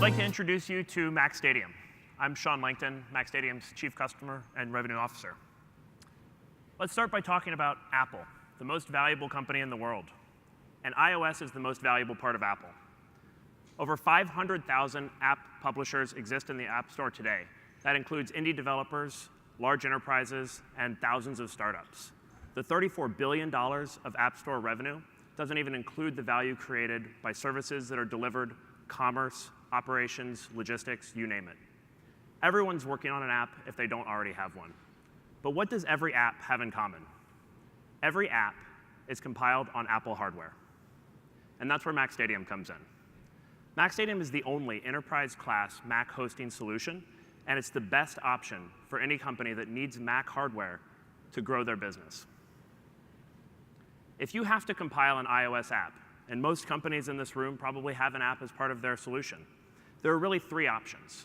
like to introduce you to MacStadium. I'm Shawn, MacStadium's Chief Customer and Revenue Officer. Let's start by talking about Apple, the most valuable company in the world. And iOS is the most valuable part of Apple. Over 500,000 app publishers exist in the App Store today. That includes indie developers, large enterprises, and thousands of startups. The $34 billion of App Store revenue doesn't even include the value created by services that are delivered, commerce, operations, logistics, you name it. Everyone's working on an app if they don't already have one. But what does every app have in common? Every app is compiled on Apple hardware. And that's where MacStadium comes in. MacStadium is the only enterprise-class Mac hosting solution, and it's the best option for any company that needs Mac hardware to grow their business. If you have to compile an iOS app, and most companies in this room probably have an app as part of their solution, there are really three options.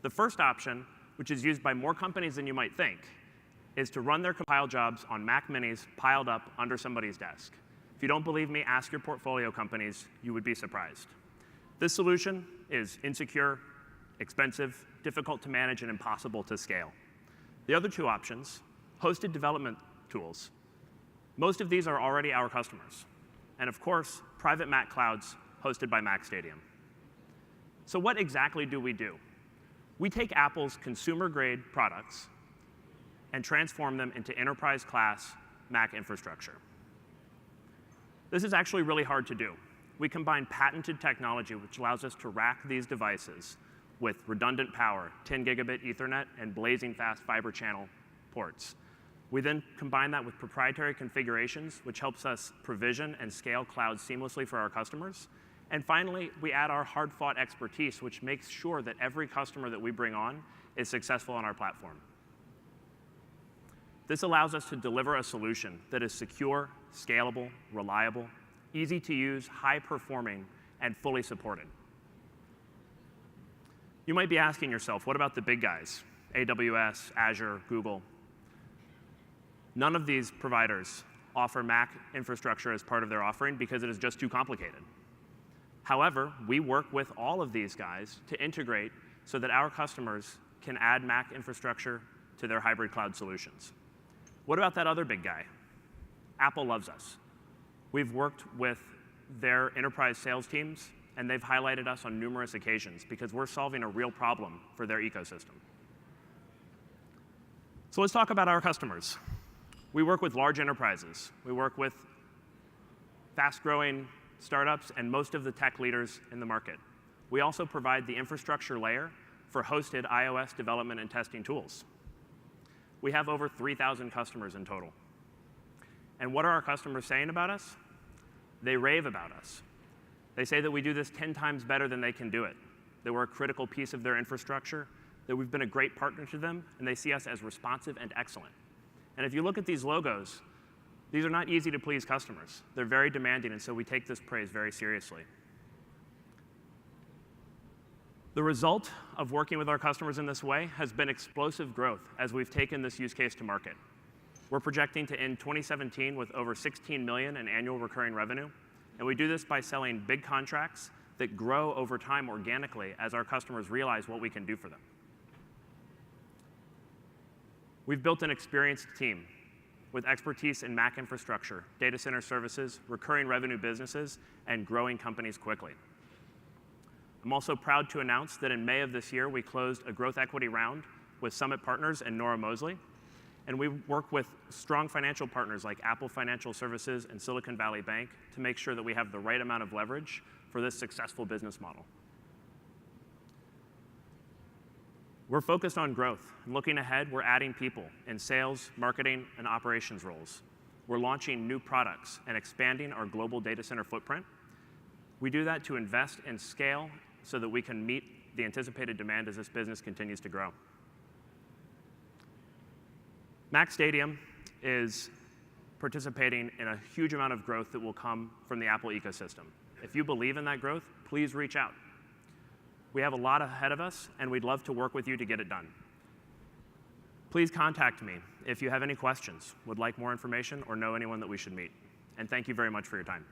The first option, which is used by more companies than you might think, is to run their compile jobs on Mac minis piled up under somebody's desk. If you don't believe me, ask your portfolio companies. You would be surprised. This solution is insecure, expensive, difficult to manage, and impossible to scale. The other two options, hosted development tools. Most of these are already our customers. And of course, private Mac clouds hosted by MacStadium. So what exactly do? We take Apple's consumer-grade products and transform them into enterprise-class Mac infrastructure. This is actually really hard to do. We combine patented technology which allows us to rack these devices with redundant power, 10 gigabit Ethernet, and blazing fast fiber channel ports. We then combine that with proprietary configurations, which helps us provision and scale clouds seamlessly for our customers. And finally, we add our hard-fought expertise, which makes sure that every customer that we bring on is successful on our platform. This allows us to deliver a solution that is secure, scalable, reliable, easy to use, high-performing, and fully supported. You might be asking yourself, what about the big guys? AWS, Azure, Google. None of these providers offer Mac infrastructure as part of their offering because it is just too complicated. However, we work with all of these guys to integrate so that our customers can add Mac infrastructure to their hybrid cloud solutions. What about that other big guy? Apple loves us. We've worked with their enterprise sales teams, and they've highlighted us on numerous occasions because we're solving a real problem for their ecosystem. So let's talk about our customers. We work with large enterprises. We work with fast-growing startups and most of the tech leaders in the market. We also provide the infrastructure layer for hosted iOS development and testing tools. We have over 3,000 customers in total. And what are our customers saying about us? They rave about us. They say that we do this 10 times better than they can do it, that we're a critical piece of their infrastructure, that we've been a great partner to them, and they see us as responsive and excellent. And if you look at these logos, these are not easy to please customers. They're very demanding, and so we take this praise very seriously. The result of working with our customers in this way has been explosive growth as we've taken this use case to market. We're projecting to end 2017 with over $16 million in annual recurring revenue, and we do this by selling big contracts that grow over time organically as our customers realize what we can do for them. We've built an experienced team with expertise in Mac infrastructure, data center services, recurring revenue businesses, and growing companies quickly. I'm also proud to announce that in May of this year, we closed a growth equity round with Summit Partners and Nora Mosley. And we work with strong financial partners like Apple Financial Services and Silicon Valley Bank to make sure that we have the right amount of leverage for this successful business model. We're focused on growth. And looking ahead, we're adding people in sales, marketing, and operations roles. We're launching new products and expanding our global data center footprint. We do that to invest and scale so that we can meet the anticipated demand as this business continues to grow. MacStadium is participating in a huge amount of growth that will come from the Apple ecosystem. If you believe in that growth, please reach out. We have a lot ahead of us, and we'd love to work with you to get it done. Please contact me if you have any questions, would like more information, or know anyone that we should meet. And thank you very much for your time.